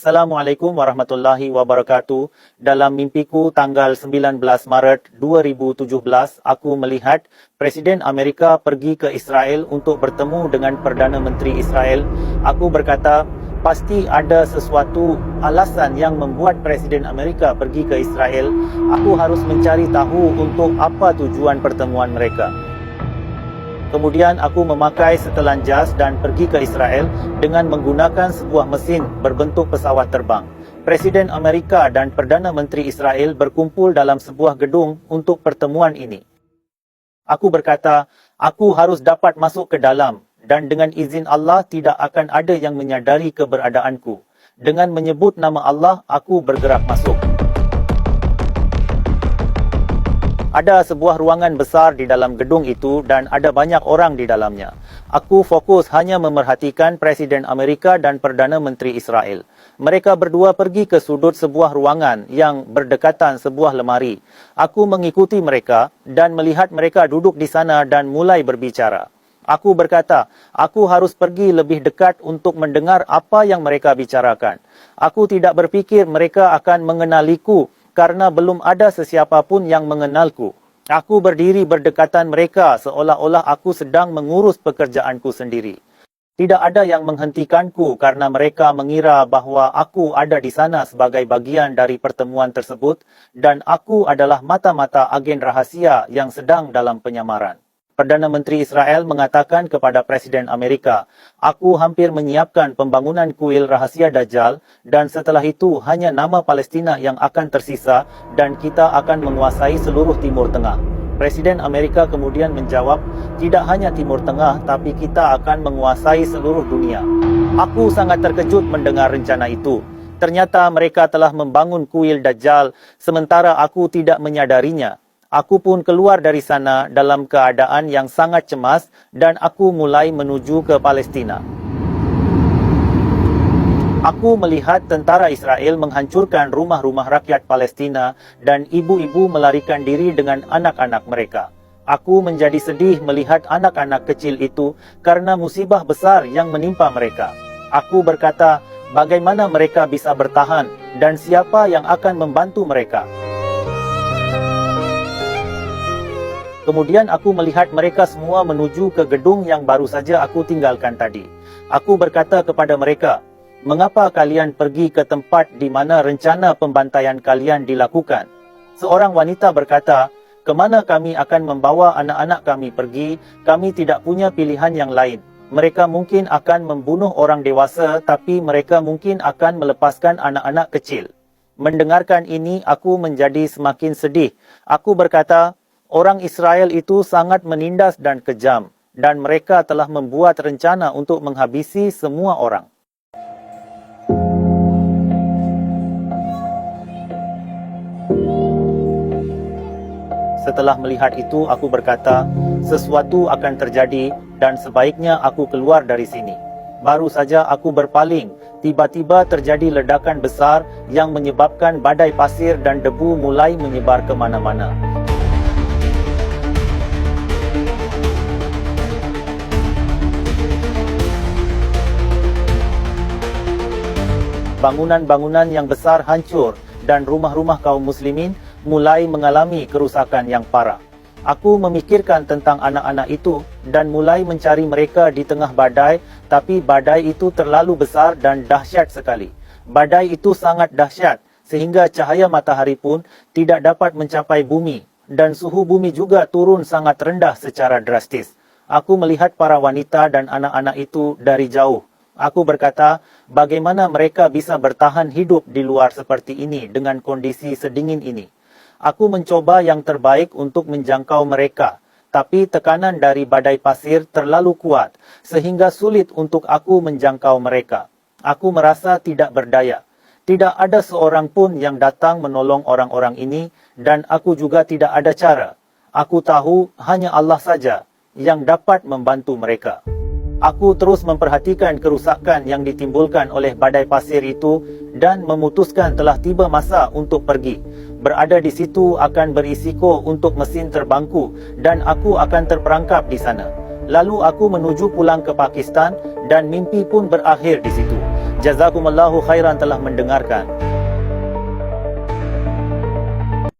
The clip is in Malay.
Assalamualaikum warahmatullahi wabarakatuh. Dalam mimpiku tanggal 19 Maret 2017, aku melihat Presiden Amerika pergi ke Israel untuk bertemu dengan Perdana Menteri Israel. Aku berkata, pasti ada sesuatu alasan yang membuat Presiden Amerika pergi ke Israel. Aku harus mencari tahu untuk apa tujuan pertemuan mereka. Kemudian aku memakai setelan jas dan pergi ke Israel dengan menggunakan sebuah mesin berbentuk pesawat terbang. Presiden Amerika dan Perdana Menteri Israel berkumpul dalam sebuah gedung untuk pertemuan ini. Aku berkata, aku harus dapat masuk ke dalam dan dengan izin Allah tidak akan ada yang menyadari keberadaanku. Dengan menyebut nama Allah, aku bergerak masuk. Ada sebuah ruangan besar di dalam gedung itu dan ada banyak orang di dalamnya. Aku fokus hanya memerhatikan Presiden Amerika dan Perdana Menteri Israel. Mereka berdua pergi ke sudut sebuah ruangan yang berdekatan sebuah lemari. Aku mengikuti mereka dan melihat mereka duduk di sana dan mulai berbicara. Aku berkata, aku harus pergi lebih dekat untuk mendengar apa yang mereka bicarakan. Aku tidak berfikir mereka akan mengenaliku karena belum ada sesiapa pun yang mengenalku. Aku berdiri berdekatan mereka seolah-olah aku sedang mengurus pekerjaanku sendiri. Tidak ada yang menghentikanku karena mereka mengira bahawa aku ada di sana sebagai bagian dari pertemuan tersebut dan aku adalah mata-mata agen rahasia yang sedang dalam penyamaran. Perdana Menteri Israel mengatakan kepada Presiden Amerika, aku hampir menyiapkan pembangunan kuil rahasia Dajjal dan setelah itu hanya nama Palestina yang akan tersisa dan kita akan menguasai seluruh Timur Tengah. Presiden Amerika kemudian menjawab, tidak hanya Timur Tengah tapi kita akan menguasai seluruh dunia. Aku sangat terkejut mendengar rencana itu. Ternyata mereka telah membangun kuil Dajjal sementara aku tidak menyadarinya. Aku pun keluar dari sana dalam keadaan yang sangat cemas dan aku mulai menuju ke Palestina. Aku melihat tentara Israel menghancurkan rumah-rumah rakyat Palestina dan ibu-ibu melarikan diri dengan anak-anak mereka. Aku menjadi sedih melihat anak-anak kecil itu karena musibah besar yang menimpa mereka. Aku berkata, bagaimana mereka bisa bertahan dan siapa yang akan membantu mereka? Kemudian aku melihat mereka semua menuju ke gedung yang baru saja aku tinggalkan tadi. Aku berkata kepada mereka, mengapa kalian pergi ke tempat di mana rencana pembantaian kalian dilakukan? Seorang wanita berkata, kemana kami akan membawa anak-anak kami pergi? Kami tidak punya pilihan yang lain. Mereka mungkin akan membunuh orang dewasa, tapi mereka mungkin akan melepaskan anak-anak kecil. Mendengarkan ini, aku menjadi semakin sedih. Aku berkata, orang Israel itu sangat menindas dan kejam, dan mereka telah membuat rencana untuk menghabisi semua orang. Setelah melihat itu, aku berkata, sesuatu akan terjadi dan sebaiknya aku keluar dari sini. Baru saja aku berpaling, tiba-tiba terjadi ledakan besar yang menyebabkan badai pasir dan debu mulai menyebar ke mana-mana. Bangunan-bangunan yang besar hancur dan rumah-rumah kaum muslimin mulai mengalami kerusakan yang parah. Aku memikirkan tentang anak-anak itu dan mulai mencari mereka di tengah badai, tapi badai itu terlalu besar dan dahsyat sekali. Badai itu sangat dahsyat sehingga cahaya matahari pun tidak dapat mencapai bumi dan suhu bumi juga turun sangat rendah secara drastis. Aku melihat para wanita dan anak-anak itu dari jauh. Aku berkata, bagaimana mereka bisa bertahan hidup di luar seperti ini dengan kondisi sedingin ini. Aku mencoba yang terbaik untuk menjangkau mereka, tapi tekanan dari badai pasir terlalu kuat sehingga sulit untuk aku menjangkau mereka. Aku merasa tidak berdaya. Tidak ada seorang pun yang datang menolong orang-orang ini dan aku juga tidak ada cara. Aku tahu hanya Allah saja yang dapat membantu mereka. Aku terus memperhatikan kerusakan yang ditimbulkan oleh badai pasir itu dan memutuskan telah tiba masa untuk pergi. Berada di situ akan berisiko untuk mesin terbangku dan aku akan terperangkap di sana. Lalu aku menuju pulang ke Pakistan dan mimpi pun berakhir di situ. Jazakumullahu khairan telah mendengarkan.